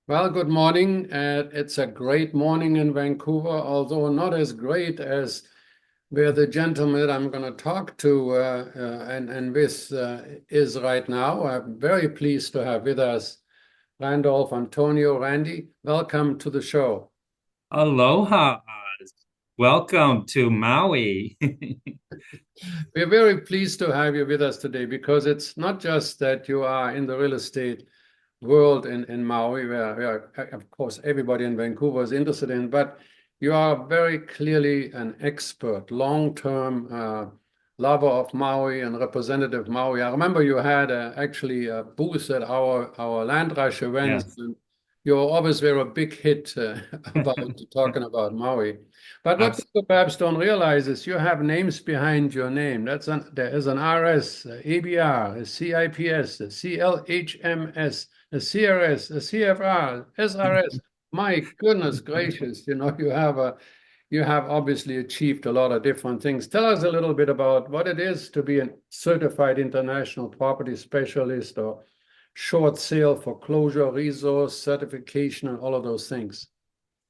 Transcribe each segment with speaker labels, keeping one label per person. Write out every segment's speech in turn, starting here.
Speaker 1: Well, good morning. It's a great morning in Vancouver, although not as great as where the gentleman I'm going to talk to and this is right now. I'm very pleased to have with us Randolph Antonio. Randy, welcome to the show.
Speaker 2: Aloha, Oz. Welcome to Maui.
Speaker 1: We're very pleased to have you with us today because it's not just that you are in the real estate world in Maui, where, of course, everybody in Vancouver is interested in, but you are very clearly an expert, long-term lover of Maui and representative of Maui. I remember you had actually a booth at our Land Rush events,
Speaker 2: Yes,
Speaker 1: and you always were a big hit about talking about Maui. But what
Speaker 2: absolutely.
Speaker 1: people perhaps don't realize is you have names behind your name. There is an RS, a ABR, a CIPS, a CLHMS, a CRS, a CFR, SRS. My goodness gracious, you have obviously achieved a lot of different things. Tell us a little bit about what it is to be a certified international property specialist or short sale foreclosure resource certification and all of those things.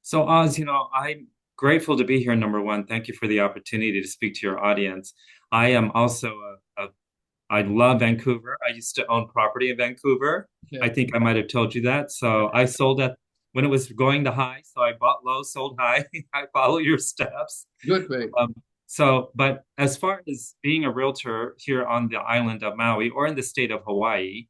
Speaker 2: So, Oz, I'm grateful to be here, number one. Thank you for the opportunity to speak to your audience. I am also I love Vancouver. I used to own property in Vancouver.
Speaker 1: Yeah,
Speaker 2: I think I might have told you that. So I sold at when it was going to high. So I bought low, sold high. I follow your steps.
Speaker 1: good way.
Speaker 2: Um, but as far as being a realtor here on the island of Maui or in the state of Hawaii,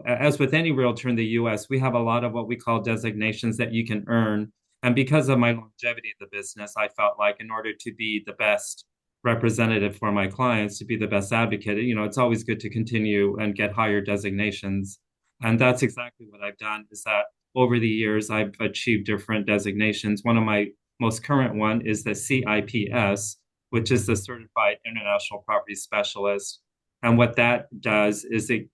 Speaker 2: as with any realtor in the US, we have a lot of what we call designations that you can earn. And because of my longevity in the business, I felt like in order to be the best representative for my clients, to be the best advocate, it's always good to continue and get higher designations. And that's exactly what I've done is that over the years, I've achieved different designations. One of my most current one is the CIPS, which is the Certified International Property Specialist. And what that does is it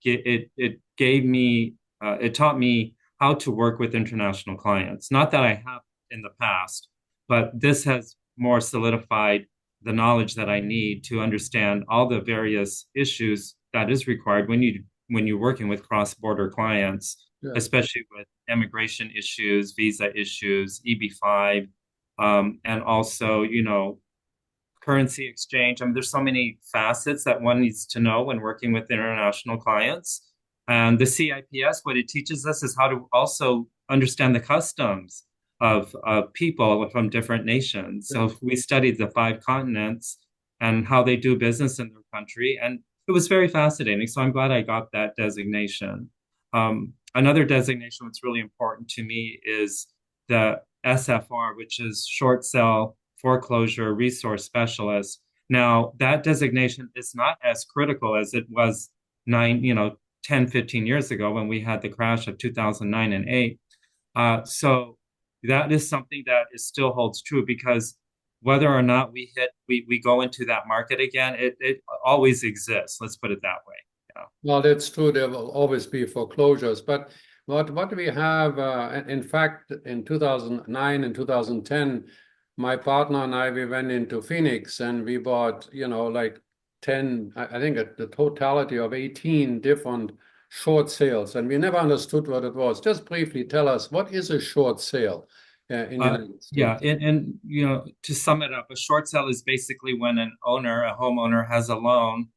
Speaker 2: taught me how to work with international clients. Not that I have in the past, but this has more solidified the knowledge that I need to understand all the various issues that is required when you're working with cross-border clients,
Speaker 1: Yeah.
Speaker 2: especially with immigration issues, visa issues, EB-5, and also, currency exchange. I mean, there's so many facets that one needs to know when working with international clients. And the CIPS, what it teaches us is how to also understand the customs of people from different nations.
Speaker 1: Yeah.
Speaker 2: So if we studied the five continents and how they do business in their country, and it was very fascinating. So I'm glad I got that designation. Another designation that's really important to me is the SFR, which is short sale foreclosure resource specialist. Now, that designation is not as critical as it was 10, 15 years ago when we had the crash of 2009 and 8. So that is something that is still holds true because whether or not we go into that market again, it always exists. Let's put it that way. Yeah.
Speaker 1: Well, that's true. There will always be foreclosures, but what we have, in fact, in 2009 and 2010, my partner and I, we went into Phoenix and we bought, like 10, I think the totality of 18 different short sales, and we never understood what it was. Just briefly tell us, what is a short sale in the United
Speaker 2: Yeah,
Speaker 1: States?
Speaker 2: and to sum it up, a short sale is basically when a homeowner has a loan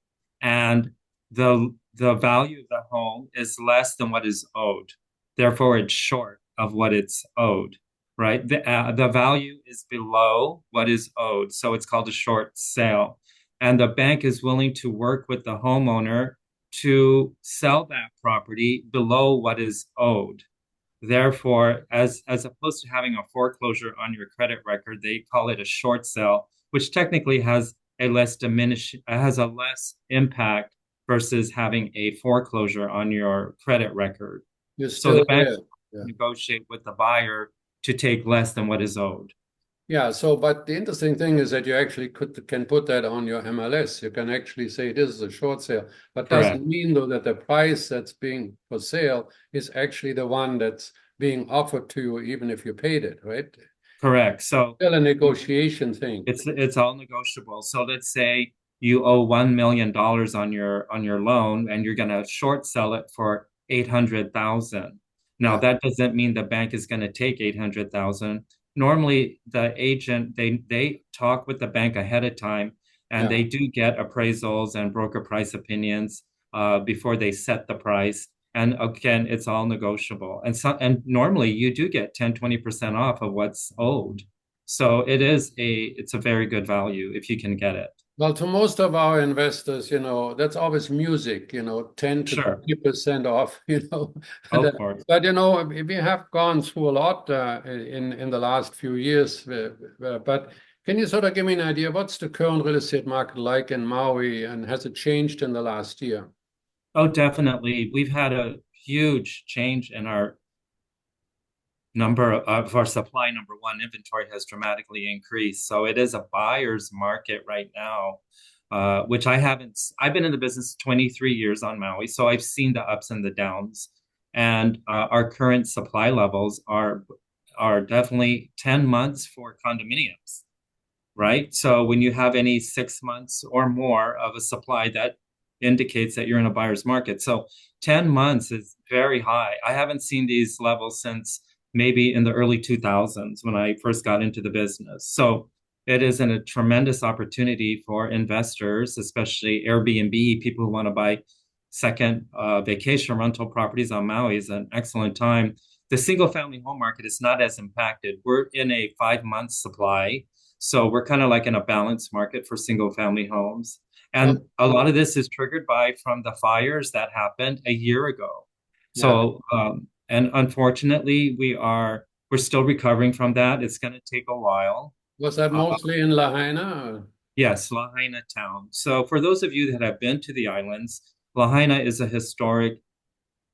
Speaker 2: and the value of the home is less than what is owed. Therefore, it's short of what it's owed, right? The value is below what is owed, so it's called a short sale. And the bank is willing to work with the homeowner to sell that property below what is owed. Therefore, as opposed to having a foreclosure on your credit record, they call it a short sale, which technically has a less impact versus having a foreclosure on your credit record.
Speaker 1: You're
Speaker 2: So the
Speaker 1: still
Speaker 2: bank
Speaker 1: there. Yeah.
Speaker 2: negotiate with the buyer to take less than what is owed.
Speaker 1: Yeah, so but the interesting thing is that you actually can put that on your MLS. You can actually say this is a short sale, but doesn't
Speaker 2: Correct.
Speaker 1: mean though that the price that's being for sale is actually the one that's being offered to you, even if you paid it, right?
Speaker 2: Correct. So
Speaker 1: Still a negotiation thing.
Speaker 2: it's all negotiable. So let's say you owe $1 million on your loan and you're gonna short sell it for 800,000. Now,
Speaker 1: Yeah,
Speaker 2: that doesn't mean the bank is going to take 800,000. Normally, the agent, they talk with the bank ahead of time, and
Speaker 1: yeah.
Speaker 2: they do get appraisals and broker price opinions before they set the price. And again, it's all negotiable. And normally you do get 10, 20% off of what's owed. So it's a very good value if you can get it.
Speaker 1: Well, to most of our investors, that's always music, 10 to
Speaker 2: Sure,
Speaker 1: 20% off, And,
Speaker 2: of course.
Speaker 1: but we have gone through a lot in the last few years. But can you sort of give me an idea, what's the current real estate market like in Maui, and has it changed in the last year?
Speaker 2: Oh, definitely. We've had a huge change in our number of our supply. Number one, inventory has dramatically increased. So it is a buyer's market right now, which I've been in the business 23 years on Maui. So I've seen the ups and the downs. And our current supply levels are definitely 10 months for condominiums, right? So when you have any 6 months or more of a supply, that indicates that you're in a buyer's market. So 10 months is very high. I haven't seen these levels since maybe in the early 2000s when I first got into the business. So it is a tremendous opportunity for investors, especially Airbnb, people who want to buy second vacation rental properties on Maui is an excellent time. The single family home market is not as impacted. We're in a 5 month supply. So we're kind of like in a balanced market for single family homes. And
Speaker 1: Well,
Speaker 2: a lot of this is triggered by from the fires that happened a year ago.
Speaker 1: yeah.
Speaker 2: So, and unfortunately, we're still recovering from that. It's going to take a while.
Speaker 1: Was that
Speaker 2: Uh,
Speaker 1: mostly in Lahaina?
Speaker 2: yes, Lahaina town. So for those of you that have been to the islands, Lahaina is a historic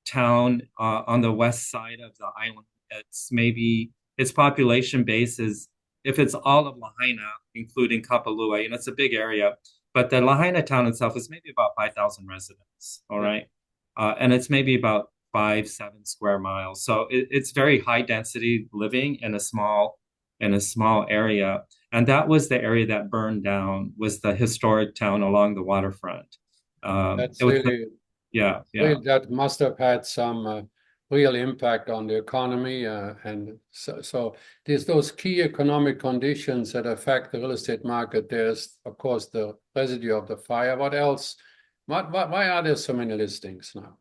Speaker 2: town on the west side of the island. It's maybe its population base is, if it's all of Lahaina, including Kapalua, it's a big area. But the Lahaina town itself is maybe about 5,000 residents. All
Speaker 1: Yeah,
Speaker 2: right. And it's maybe about 5, 7 square miles. So it's very high density living in a small area. And that was the area that burned down, was the historic town along the waterfront.
Speaker 1: that's
Speaker 2: It was,
Speaker 1: really
Speaker 2: yeah, yeah.
Speaker 1: Really, that must have had some real impact on the economy. And so there's those key economic conditions that affect the real estate market. There's, of course, the residue of the fire. What else? Why are there so many listings now?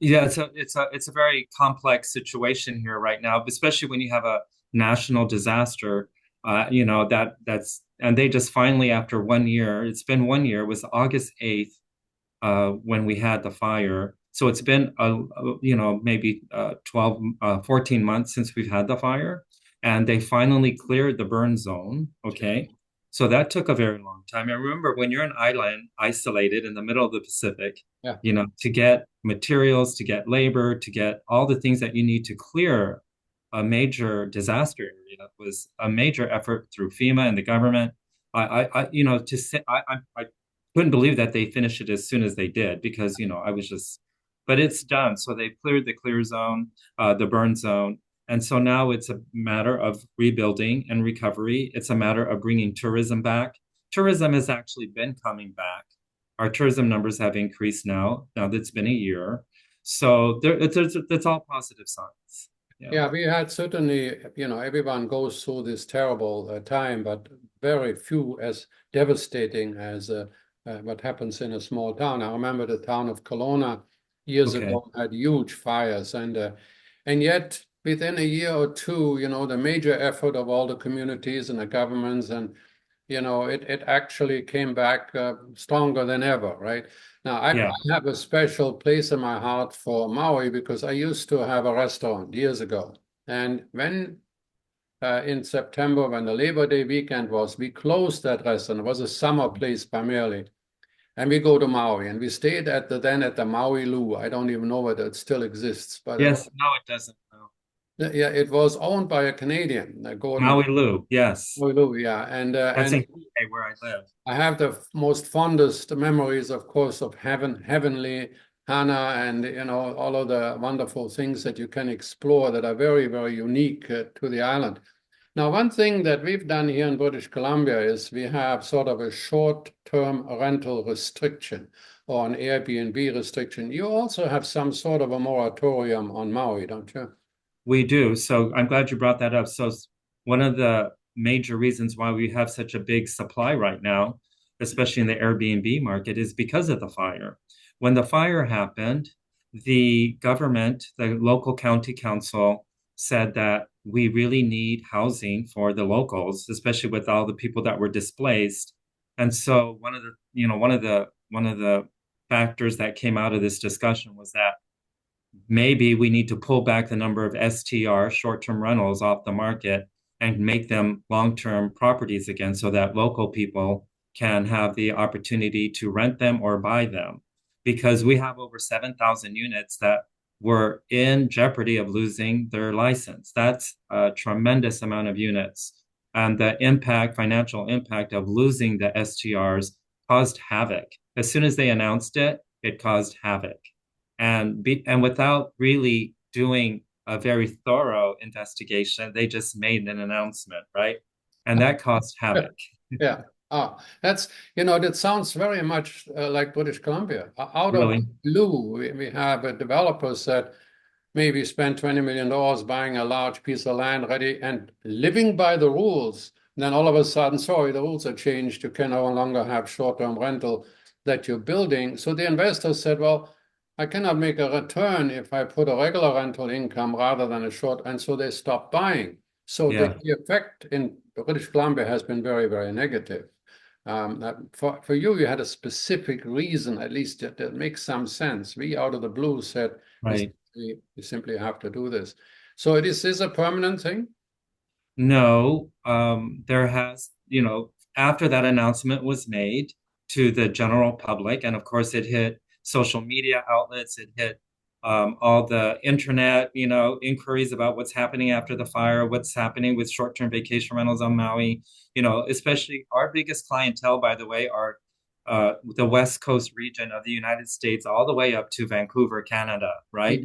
Speaker 2: Yeah, it's a very complex situation here right now, especially when you have a national disaster. That's and they just finally, after 1 year, it's been 1 year, it was August 8th when we had the fire. So it's been maybe 12 14 months since we've had the fire, and they finally cleared the burn zone. Okay. So that took a very long time. I remember when you're an island isolated in the middle of the Pacific,
Speaker 1: Yeah,
Speaker 2: to get materials, to get labor, to get all the things that you need to clear a major disaster area was a major effort through FEMA and the government. To say, I couldn't believe that they finished it as soon as they did, because I was just, but it's done. So they cleared the clear zone, the burn zone, and so now it's a matter of rebuilding and recovery. It's a matter of bringing tourism back. Tourism has actually been coming back. Our tourism numbers have increased now that it's been a year. So that's all positive signs. Yeah.
Speaker 1: yeah, we had certainly, everyone goes through this terrible time, but very few as devastating as what happens in a small town. I remember the town of Kelowna years
Speaker 2: Okay.
Speaker 1: ago had huge fires, and yet within a year or two, the major effort of all the communities and the governments, and it actually came back stronger than ever, right? Now, I
Speaker 2: Yeah.
Speaker 1: have a special place in my heart for Maui because I used to have a restaurant years ago. And when in September, when the Labor Day weekend was, we closed that restaurant. It was a summer place primarily. And we go to Maui, and we stayed at the Maui Lu. I don't even know whether it still exists, but
Speaker 2: Yes. No, it doesn't. No.
Speaker 1: yeah, it was owned by a Canadian, Gordon
Speaker 2: Maui Lu. Yes.
Speaker 1: Maui Lu, yeah. And
Speaker 2: That's
Speaker 1: and
Speaker 2: in Kihei, where I live.
Speaker 1: I have the most fondest memories, of course, of heavenly Hana, and all of the wonderful things that you can explore that are very, very unique to the island. Now, one thing that we've done here in British Columbia is we have sort of a short-term rental restriction. or an Airbnb restriction. You also have some sort of a moratorium on Maui, don't you?
Speaker 2: We do. So I'm glad you brought that up. So one of the major reasons why we have such a big supply right now, especially in the Airbnb market, is because of the fire. When the fire happened, the government, the local county council said that we really need housing for the locals, especially with all the people that were displaced. And so one of the factors that came out of this discussion was that maybe we need to pull back the number of STR, short-term rentals, off the market and make them long-term properties again so that local people can have the opportunity to rent them or buy them. Because we have over 7,000 units that were in jeopardy of losing their license. That's a tremendous amount of units. And the financial impact of losing the STRs caused havoc. As soon as they announced it, it caused havoc and without really doing a very thorough investigation, they just made an announcement, right? And that caused
Speaker 1: Yeah.
Speaker 2: havoc.
Speaker 1: Yeah. That's, that sounds very much like British Columbia. Out of
Speaker 2: Really?
Speaker 1: blue, we have a developer that maybe spent $20 million buying a large piece of land ready and living by the rules. And then all of a sudden, sorry, the rules are changed. You can no longer have short-term rental that you're building. So the investor said, well, I cannot make a return if I put a regular rental income rather than a short. And so they stopped buying. So
Speaker 2: Yeah,
Speaker 1: the effect in British Columbia has been very, very negative. For you, you had a specific reason, at least that makes some sense. We out of the blue said,
Speaker 2: right.
Speaker 1: we simply have to do this. So it is a permanent thing?
Speaker 2: No, there has, after that announcement was made to the general public, and of course it hit social media outlets, it hit all the internet, inquiries about what's happening after the fire, what's happening with short-term vacation rentals on Maui, especially our biggest clientele, by the way, are the West Coast region of the United States, all the way up to Vancouver, Canada, right?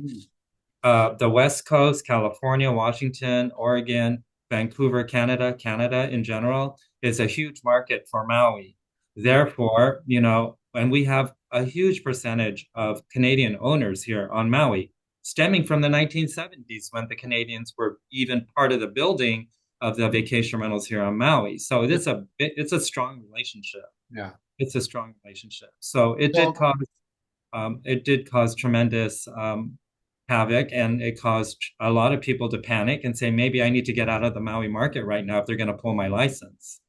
Speaker 1: Mhm.
Speaker 2: The West Coast, California, Washington, Oregon, Vancouver, Canada in general is a huge market for Maui. Therefore, and we have a huge percentage of Canadian owners here on Maui, stemming from the 1970s when the Canadians were even part of the building of the vacation rentals here on Maui. So it's a strong relationship.
Speaker 1: Yeah.
Speaker 2: It's a strong relationship. So
Speaker 1: So,
Speaker 2: it did cause tremendous havoc, and it caused a lot of people to panic and say, maybe I need to get out of the Maui market right now if they're going to pull my license.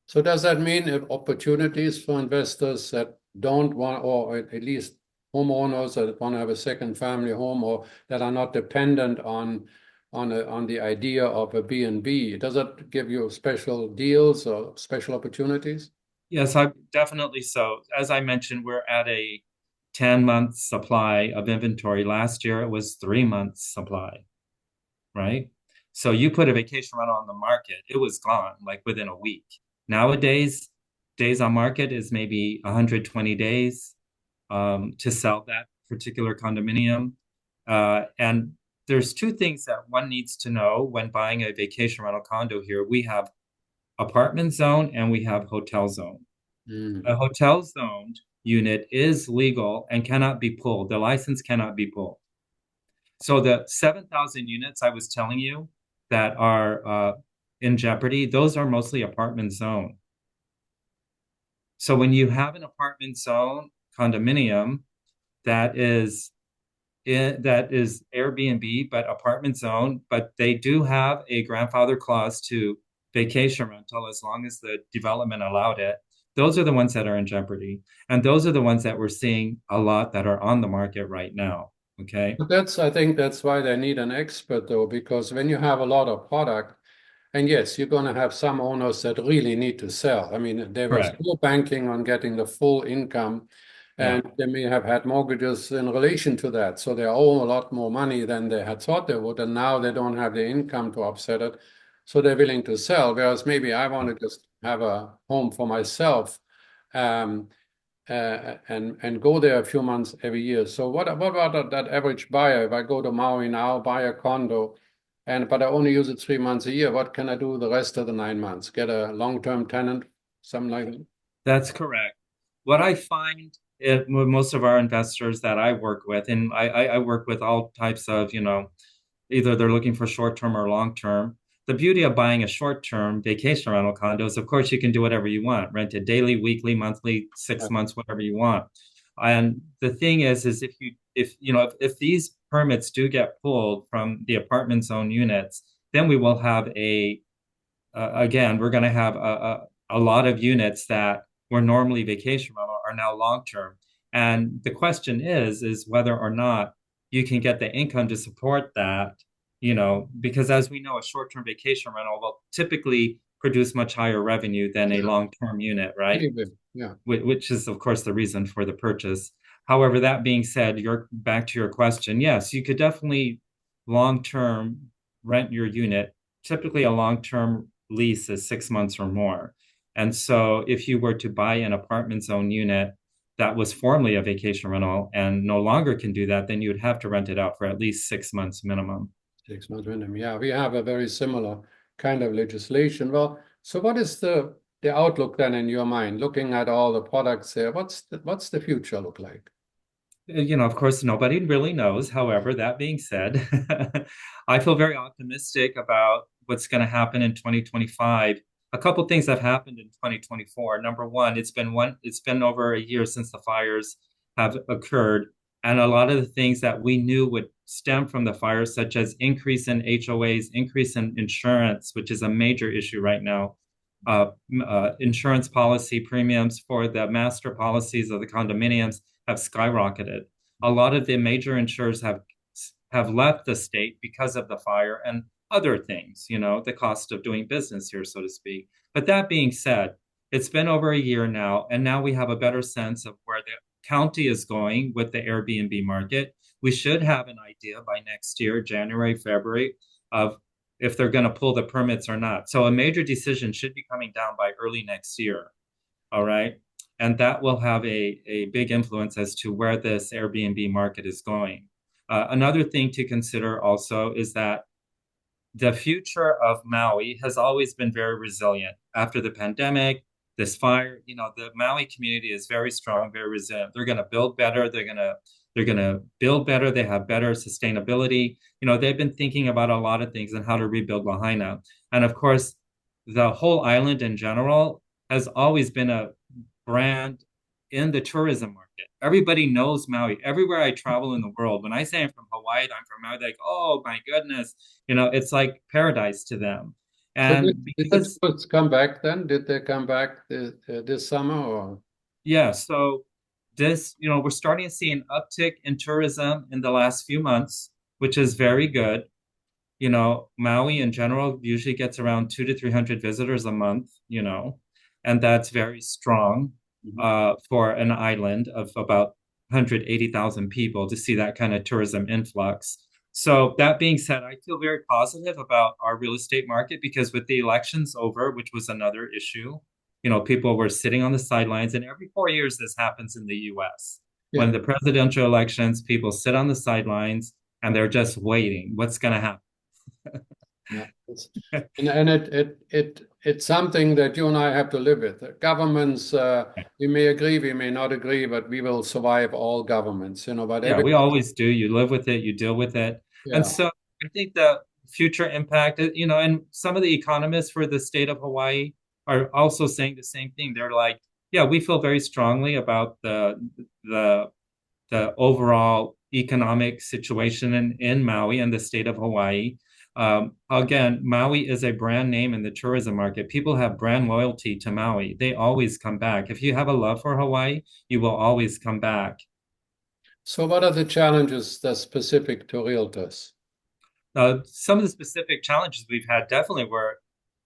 Speaker 1: so does that mean opportunities for investors that don't want, or at least homeowners that want to have a second family home or that are not dependent on the idea of a B and B? Does that give you special deals or special opportunities?
Speaker 2: Yes, I definitely so. As I mentioned, we're at a 10-month supply of inventory. Last year it was 3 months supply, right? So you put a vacation rental on the market, it was gone like within a week. Nowadays, days on market is maybe 120 days to sell that particular condominium. And there's two things that one needs to know when buying a vacation rental condo here. We have apartment zone and we have hotel zone. A
Speaker 1: Mm.
Speaker 2: hotel zoned unit is legal and cannot be pulled. The license cannot be pulled. So the 7,000 units I was telling you that are in jeopardy, those are mostly apartment zone. So when you have an apartment zone condominium that is Airbnb, but apartment zone, but they do have a grandfather clause to vacation rental as long as the development allowed it. Those are the ones that are in jeopardy. And those are the ones that we're seeing a lot that are on the market right now. Okay.
Speaker 1: But I think that's why they need an expert though, because when you have a lot of product, and yes, you're going to have some owners that really need to sell. I mean, they were
Speaker 2: Correct.
Speaker 1: still banking on getting the full income,
Speaker 2: Yeah.
Speaker 1: and they may have had mortgages in relation to that. So they owe a lot more money than they had thought they would, and now they don't have the income to offset it. So they're willing to sell. Whereas maybe I want to just have a home for myself. Um, and go there a few months every year. So what about that average buyer? If I go to Maui now, buy a condo, but I only use it 3 months a year, what can I do the rest of the 9 months? Get a long-term tenant, something like that?
Speaker 2: That's correct. What I find Most of our investors that I work with, and I work with all types of, either they're looking for short term or long term. The beauty of buying a short term vacation rental condo is, of course, you can do whatever you want, rent it daily, weekly, monthly,
Speaker 1: Yeah.
Speaker 2: 6 months, whatever you want. And the thing is if these permits do get pulled from the apartment zone units, then we will have again, we're going to have a lot of units that were normally vacation rental are now long term. And the question is whether or not you can get the income to support that, because as we know, a short term vacation rental will typically produce much higher revenue than a
Speaker 1: Yeah.
Speaker 2: long term unit, right?
Speaker 1: Maybe. Yeah.
Speaker 2: Which is, of course, the reason for the purchase. However, that being said, you're back to your question. Yes, you could definitely long term rent your unit. Typically, a long term lease is 6 months or more. And so, if you were to buy an apartment zone unit that was formerly a vacation rental and no longer can do that, then you would have to rent it out for at least 6 months minimum.
Speaker 1: 6 months minimum. Yeah, we have a very similar kind of legislation. Well, so what is the outlook then in your mind, looking at all the products there? What's the future look like?
Speaker 2: Of course, nobody really knows. However, that being said, I feel very optimistic about what's going to happen in 2025. A couple things have happened in 2024. Number one, it's been over a year since the fires have occurred, and a lot of the things that we knew would stem from the fires, such as increase in HOAs, increase in insurance, which is a major issue right now, uh, insurance policy premiums for the master policies of the condominiums have skyrocketed. A lot of the major insurers have left the state because of the fire and other things, the cost of doing business here, so to speak. But that being said, it's been over a year now, and now we have a better sense of where the county is going with the Airbnb market. We should have an idea by next year, January, February, of if they're going to pull the permits or not. So a major decision should be coming down by early next year. All right. And that will have a big influence as to where this Airbnb market is going. Another thing to consider also is that the future of Maui has always been very resilient. After the pandemic, this fire, the Maui community is very strong, very resilient. They're going to build better. They're going to build better. They have better sustainability. They've been thinking about a lot of things and how to rebuild Lahaina. And of course, the whole island in general has always been a brand in the tourism market. Everybody knows Maui. Everywhere I travel in the world, when I say I'm from Hawaii, I'm from Maui, they're like, oh my goodness, it's like paradise to them.
Speaker 1: So
Speaker 2: And
Speaker 1: did the
Speaker 2: because,
Speaker 1: tourists come back then? Did they come back this summer or?
Speaker 2: yeah, so we're starting to see an uptick in tourism in the last few months, which is very good. Maui in general usually gets around 200 to 300 visitors a month, and that's very strong
Speaker 1: Mhm.
Speaker 2: for an island of about 180,000 people to see that kind of tourism influx. So that being said, I feel very positive about our real estate market because with the elections over, which was another issue, people were sitting on the sidelines, and every 4 years this happens in the US. When
Speaker 1: Yeah.
Speaker 2: the presidential elections, people sit on the sidelines and they're just waiting. What's going to happen?
Speaker 1: Yeah. And it's something that you and I have to live with. Governments, we may agree, we may not agree, but we will survive all governments, but
Speaker 2: Yeah,
Speaker 1: every,
Speaker 2: we always do. You live with it, you deal with it. And
Speaker 1: yeah.
Speaker 2: so I think the future impact, and some of the economists for the state of Hawaii are also saying the same thing. They're like, yeah, we feel very strongly about the the overall economic situation in Maui and the state of Hawaii. Again, Maui is a brand name in the tourism market. People have brand loyalty to Maui. They always come back. If you have a love for Hawaii, you will always come back.
Speaker 1: So what are the challenges that's specific to realtors?
Speaker 2: Some of the specific challenges we've had definitely were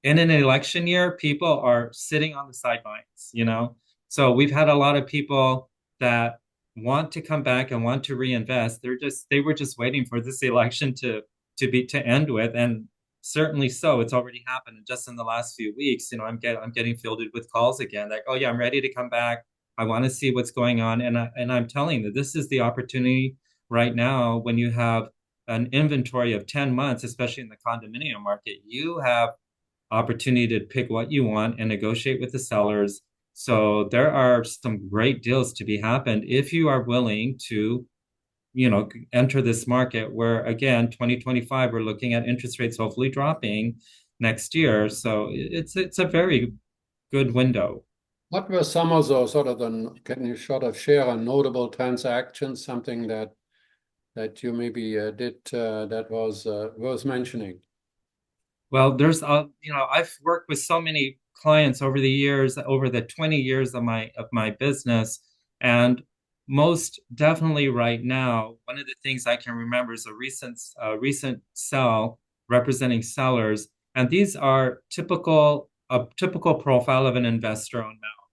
Speaker 2: in an election year, people are sitting on the sidelines. So we've had a lot of people that want to come back and want to reinvest. They were just waiting for this election to end with, and certainly so. It's already happened just in the last few weeks. I'm getting fielded with calls again, like, oh yeah, I'm ready to come back. I want to see what's going on, and I'm telling you, this is the opportunity right now when you have an inventory of 10 months, especially in the condominium market, you have opportunity to pick what you want and negotiate with the sellers So there are some great deals to be happened if you are willing to, enter this market where, again, 2025, we're looking at interest rates hopefully dropping next year. So it's a very good window.
Speaker 1: What were some of those sort of can you sort of share a notable transaction, something that you maybe did that was worth mentioning?
Speaker 2: Well, I've worked with so many clients over the years, over the 20 years of my business, and most definitely right now, one of the things I can remember is a recent sell representing sellers, and these are a typical profile of an investor on Maui.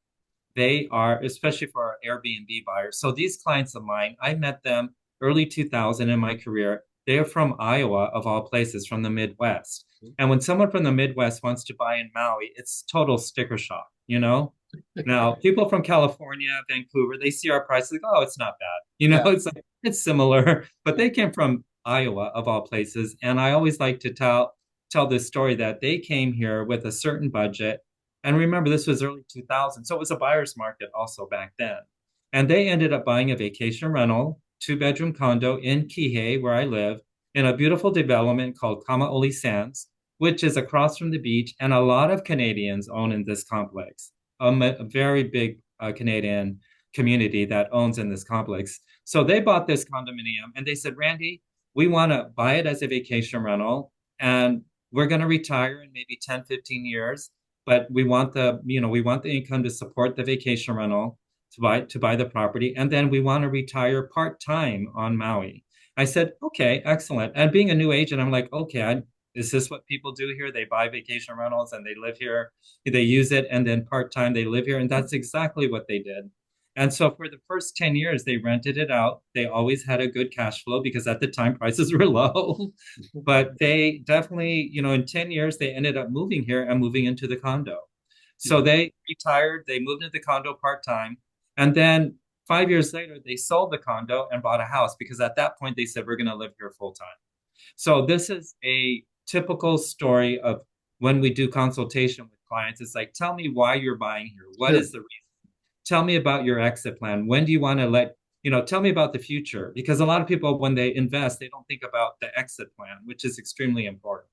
Speaker 2: They are, especially for our Airbnb buyers. So these clients of mine, I met them early 2000 in my career. They are from Iowa, of all places, from the Midwest. And when someone from the Midwest wants to buy in Maui, it's total sticker shock, you know? Now, people from California, Vancouver, they see our prices, like, oh, it's not bad.
Speaker 1: Yeah.
Speaker 2: It's like it's similar, but they came from Iowa, of all places. And I always like to tell this story that they came here with a certain budget. And remember, this was early 2000, so it was a buyer's market also back then. And they ended up buying a vacation rental, two-bedroom condo in Kihei, where I live, in a beautiful development called Kamaoli Sands, which is across from the beach, and a lot of Canadians own in this complex. A very big Canadian community that owns in this complex. So they bought this condominium and they said, Randy, we want to buy it as a vacation rental and we're going to retire in maybe 10, 15 years, but we want the income to support the vacation rental to buy the property, and then we want to retire part-time on Maui. I said, okay, excellent. And being a new agent, I'm like, okay, is this what people do here? They buy vacation rentals and they live here, they use it, and then part-time they live here. And that's exactly what they did. And so for the first 10 years, they rented it out. They always had a good cash flow because at the time prices were low. But they definitely, in 10 years, they ended up moving here and moving into the condo. So they retired, they moved into the condo part-time. And then 5 years later, they sold the condo and bought a house because at that point they said, we're going to live here full time. So this is a typical story of when we do consultation with clients. It's like, tell me why you're buying here. What
Speaker 1: Sure.
Speaker 2: is the reason? Tell me about your exit plan. When do you want to tell me about the future? Because a lot of people, when they invest, they don't think about the exit plan, which is extremely important.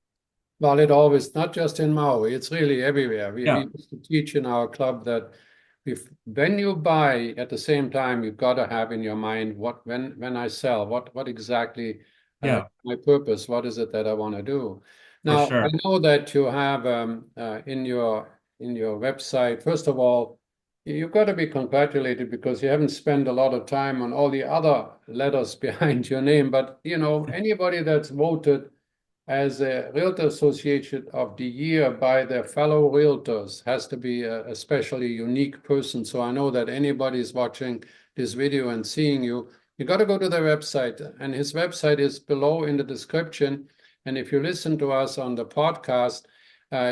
Speaker 1: Well, it always, not just in Maui, it's really everywhere. We
Speaker 2: Yeah,
Speaker 1: used to teach in our club that when you buy at the same time, you've got to have in your mind when I sell, what exactly
Speaker 2: yeah,
Speaker 1: my purpose, what is it that I want to do?
Speaker 2: for
Speaker 1: Now, I
Speaker 2: sure.
Speaker 1: know that you have in your website, first of all, you've got to be congratulated because you haven't spent a lot of time on all the other letters behind your name. But anybody that's voted as a Realtor Association of the Year by their fellow realtors has to be a especially unique person. So I know that anybody is watching this video and seeing you got to go to their website. And his website is below in the description. And if you listen to us on the podcast,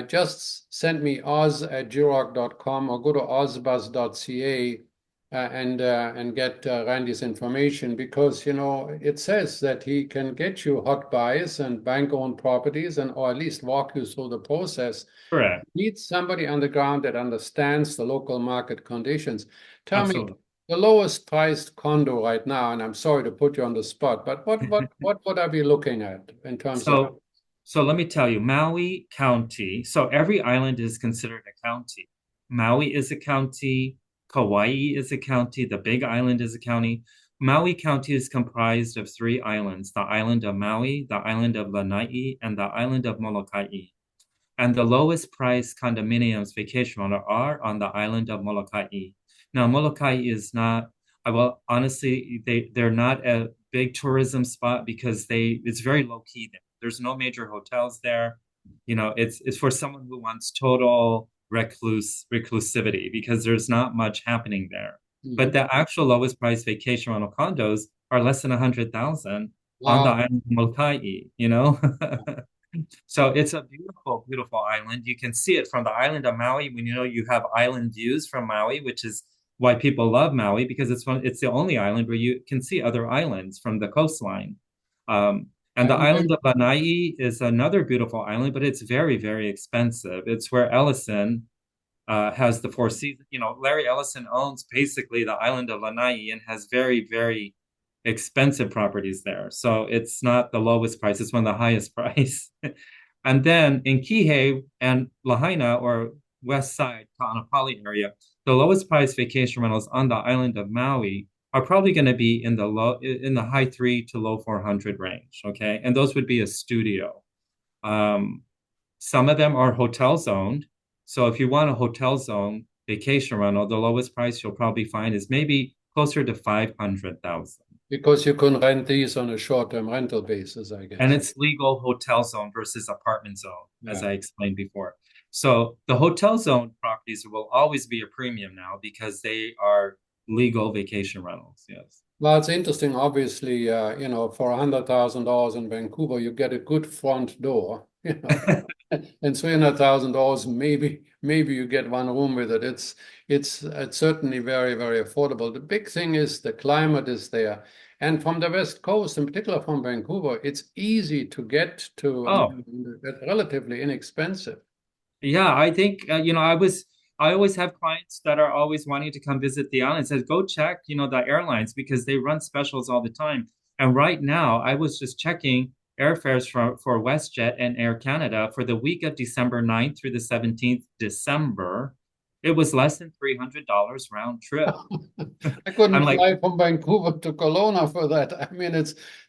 Speaker 1: just send me oz@jurock.com or go to ozbuzz.ca and get Randy's information because it says that he can get you hot buys and bank-owned properties and or at least walk you through the process.
Speaker 2: Correct.
Speaker 1: Need somebody on the ground that understands the local market conditions. Tell me
Speaker 2: Absolutely.
Speaker 1: the lowest priced condo right now, and I'm sorry to put you on the spot, but what would I be looking at in terms of
Speaker 2: So, so let me tell you, Maui County. So every island is considered a county. Maui is a county. Kauai is a county. The Big Island is a county. Maui County is comprised of three islands: the island of Maui, the island of Lanai, and the island of Molokai. And the lowest price condominiums vacation rental are on the island of Molokai. Now, Molokai is not, well, honestly, they're not a big tourism spot because it's very low key there. There's no major hotels there. It's for someone who wants total reclusivity because there's not much happening there. But
Speaker 1: Mhm.
Speaker 2: the actual lowest price vacation rental condos are less than 100,000 on the
Speaker 1: Wow.
Speaker 2: island of Molokai. So it's a beautiful, beautiful island. You can see it from the island of Maui when you have island views from Maui, which is why people love Maui because it's the only island where you can see other islands from the coastline. And the
Speaker 1: I'm
Speaker 2: island
Speaker 1: going
Speaker 2: of Lanai is another beautiful island, but it's very, very expensive. It's where Ellison has the Four Seasons. You know, Larry Ellison owns basically the island of Lanai and has very, very expensive properties there. So it's not the lowest price, it's one of the highest price. And then in Kihei and Lahaina or west side, Ka'anapali area, the lowest price vacation rentals on the island of Maui are probably going to be in the high three to low 400 range. Okay. And those would be a studio. Um, some of them are hotel zoned. So if you want a hotel zone vacation rental, the lowest price you'll probably find is maybe closer to 500,000.
Speaker 1: Because you can rent these on a short-term rental basis, I
Speaker 2: And
Speaker 1: guess.
Speaker 2: it's legal hotel zone versus apartment zone, as
Speaker 1: Yeah.
Speaker 2: I explained before. So the hotel zone properties will always be a premium now because they are legal vacation rentals. Yes.
Speaker 1: Well, it's interesting. Obviously, for $100,000 in Vancouver, you get a good front door, and $300,000, maybe you get one room with it. It's certainly very, very affordable. The big thing is the climate is there, and from the West Coast, in particular from Vancouver, it's easy to get to,
Speaker 2: Oh,
Speaker 1: relatively inexpensive.
Speaker 2: yeah, I think I always have clients that are always wanting to come visit the island. Says go check, the airlines because they run specials all the time. And right now, I was just checking airfares for WestJet and Air Canada for the week of December 9th through the 17th December. It was less than $300 round trip.
Speaker 1: I couldn't
Speaker 2: I'm like
Speaker 1: fly from Vancouver to Kelowna for that. I mean,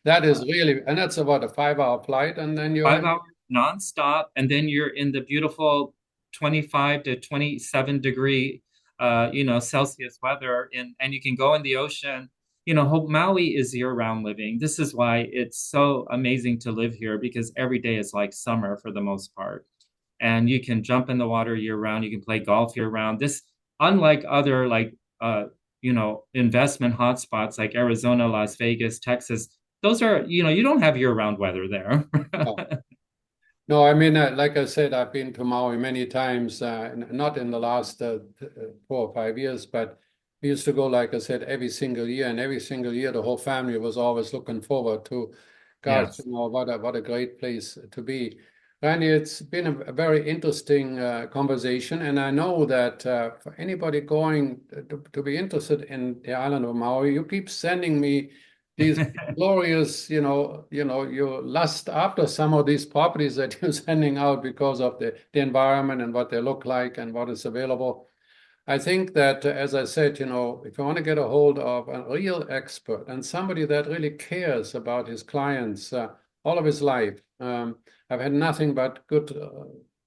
Speaker 1: that is really, and that's about a 5 hour flight, and then you're in.
Speaker 2: 5 hours nonstop, and then you're in the beautiful 25 to 27 degree, Celsius weather, and you can go in the ocean. Maui is year-round living. This is why it's so amazing to live here because every day is like summer for the most part, and you can jump in the water year-round. You can play golf year-round. This, unlike other like investment hotspots like Arizona, Las Vegas, Texas. Those are, you don't have year-round weather there.
Speaker 1: Oh. No, I mean, like I said, I've been to Maui many times, not in the last 4 or 5 years, but we used to go, like I said, every single year, and every single year the whole family was always looking forward to. God,
Speaker 2: Yes.
Speaker 1: what a great place to be. Randy, it's been a very interesting conversation, and I know that for anybody going to be interested in the island of Maui, you keep sending me these glorious, you lust after some of these properties that you're sending out because of the environment and what they look like and what is available. I think that, as I said, if you want to get a hold of a real expert and somebody that really cares about his clients all of his life, I've had nothing but good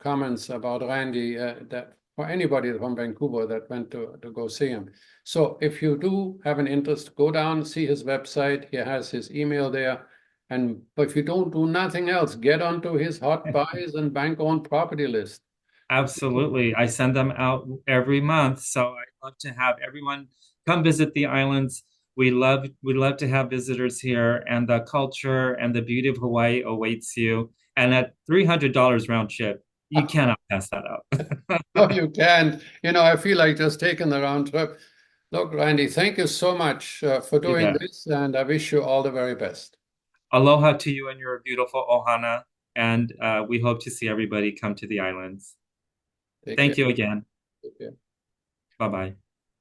Speaker 1: comments about Randy that for anybody from Vancouver that went to go see him. So if you do have an interest, go down, see his website. He has his email there. And if you don't do nothing else, get onto his hot buys and bank-owned property list.
Speaker 2: Absolutely. I send them out every month. So I love to have everyone come visit the islands. We love to have visitors here, and the culture and the beauty of Hawaii awaits you. And at $300 round trip, you cannot pass that up.
Speaker 1: No, you can't. I feel like just taking the round trip. Look, Randy, thank you so much for
Speaker 2: You
Speaker 1: doing
Speaker 2: bet.
Speaker 1: this, and I wish you all the very best.
Speaker 2: Aloha to you and your beautiful ohana. And we hope to see everybody come to the islands.
Speaker 1: Take care.
Speaker 2: Thank you again.
Speaker 1: Take care.
Speaker 2: Bye bye.